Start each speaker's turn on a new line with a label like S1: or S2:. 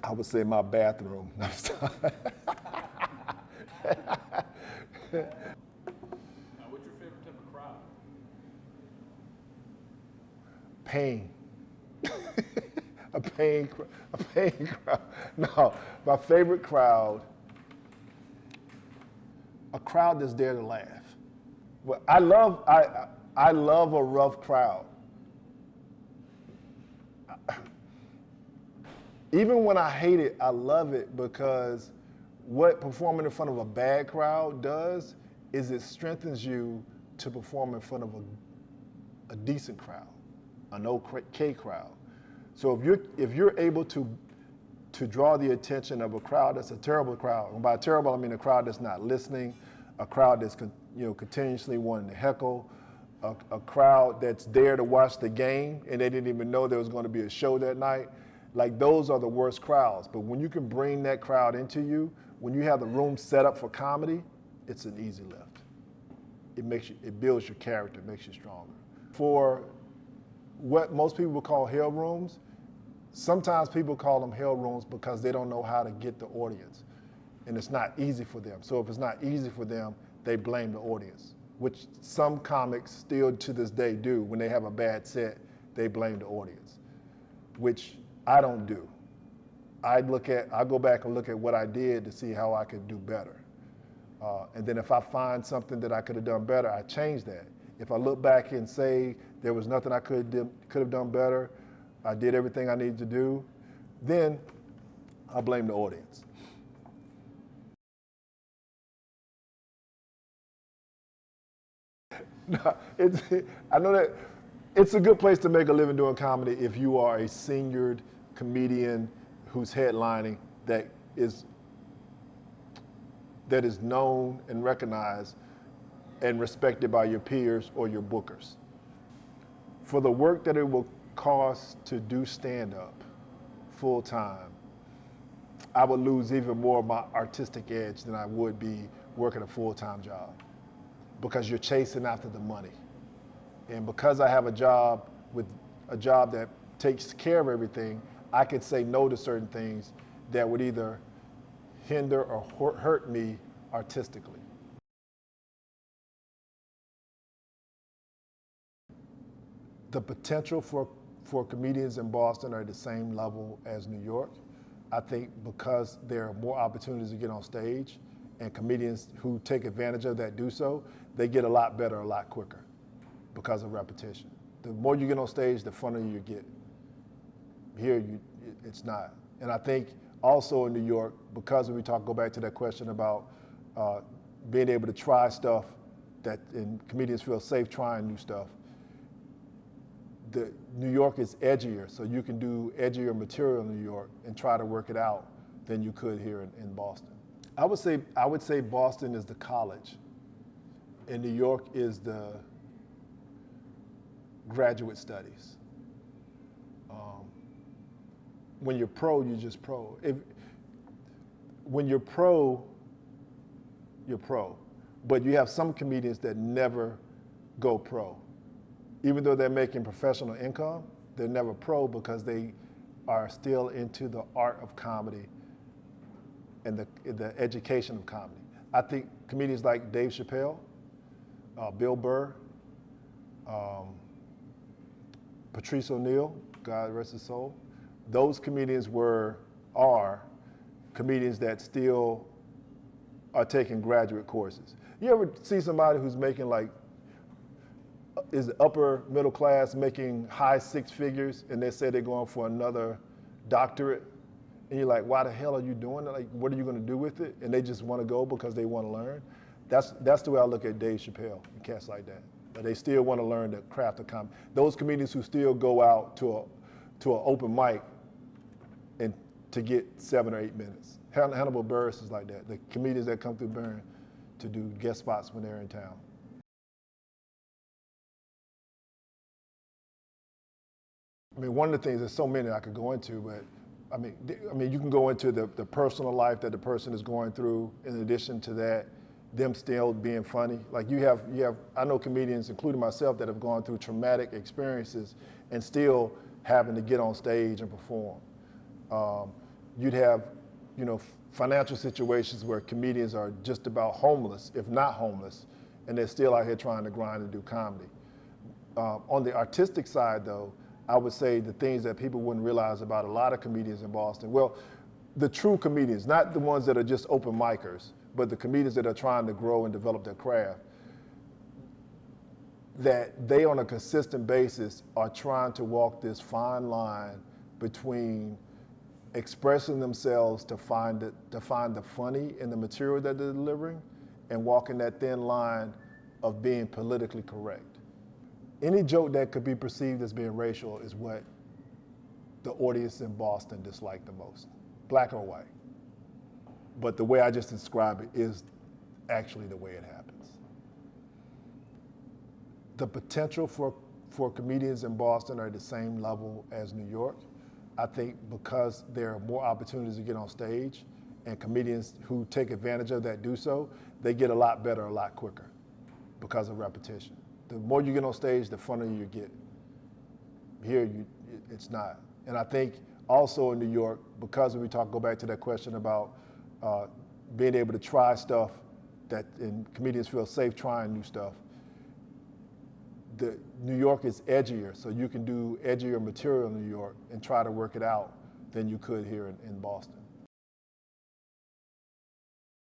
S1: I would say my bathroom.
S2: Now, what's your favorite type of crowd?
S1: Pain. A pain crowd. No, my favorite crowd, a crowd that's there to laugh. Well, I love a rough crowd. Even when I hate it, I love it because what performing in front of a bad crowd does is it strengthens you to perform in front of a decent crowd, an okay crowd. So if you're able to draw the attention of a crowd that's a terrible crowd, and by terrible I mean a crowd that's not listening, a crowd that's continuously wanting to heckle, a crowd that's there to watch the game and they didn't even know there was going to be a show that night. Like those are the worst crowds. But when you can bring that crowd into you, when you have the room set up for comedy, it's an easy lift. It builds your character, makes you stronger. For what most people would call hell rooms, sometimes people call them hell rooms because they don't know how to get the audience. And it's not easy for them. So if it's not easy for them, they blame the audience, which some comics still to this day do. When they have a bad set, they blame the audience, which I don't do. I go back and look at what I did to see how I could do better. And then if I find something that I could have done better, I change that. If I look back and say there was nothing I could have done better, I did everything I needed to do, then I blame the audience. No, I know that it's a good place to make a living doing comedy if you are a seniored comedian who's headlining that is known and recognized and respected by your peers or your bookers. For the work that it will cost to do stand-up full time, I would lose even more of my artistic edge than I would be working a full-time job, because you're chasing after the money. And because I have a job that takes care of everything, I could say no to certain things that would either hinder or hurt me artistically. The potential for comedians in Boston are at the same level as New York. I think because there are more opportunities to get on stage, and comedians who take advantage of that do so, they get a lot better a lot quicker because of repetition. The more you get on stage, the funnier you get. Here, it's not. And I think also in New York, because when we go back to that question about being able to try stuff and comedians feel safe trying new stuff, New York is edgier, so you can do edgier material in New York and try to work it out than you could here in Boston. I would say Boston is the college, and New York is the graduate studies. When you're pro, you're just pro. When you're pro, you're pro. But you have some comedians that never go pro. Even though they're making professional income, they're never pro because they are still into the art of comedy and the education of comedy. I think comedians like Dave Chappelle, Bill Burr, Patrice O'Neal, God rest his soul, those comedians are comedians that still are taking graduate courses. You ever see somebody who's making is upper middle class, making high six figures, and they say they're going for another doctorate, and you're like, why the hell are you doing it? Like, what are you going to do with it? And they just want to go because they want to learn. That's the way I look at Dave Chappelle and cats like that. But they still want to learn the craft of comedy. Those comedians who still go out to an open mic and to get 7 or 8 minutes. Hannibal Buress is like that. The comedians that come through Burn to do guest spots when they're in town. I mean, one of the things, there's so many I could go into, but I mean, you can go into the personal life that the person is going through. In addition to that, them still being funny. Like I know comedians, including myself, that have gone through traumatic experiences and still having to get on stage and perform. you'd have, financial situations where comedians are just about homeless, if not homeless, and they're still out here trying to grind and do comedy. On the artistic side, though, I would say the things that people wouldn't realize about a lot of comedians in Boston. Well, the true comedians, not the ones that are just open micers, but the comedians that are trying to grow and develop their craft, that they on a consistent basis are trying to walk this fine line between expressing themselves to find the funny in the material that they're delivering and walking that thin line of being politically correct. Any joke that could be perceived as being racial is what the audience in Boston dislike the most, black or white. But the way I just described it is actually the way it happens. The potential for comedians in Boston are at the same level as New York. I think because there are more opportunities to get on stage, and comedians who take advantage of that do so, they get a lot better a lot quicker because of repetition. The more you get on stage, the funnier you get. Here, it's not. And I think also in New York, because go back to that question about being able to try stuff and comedians feel safe trying new stuff, New York is edgier, so you can do edgier material in New York and try to work it out than you could here in Boston.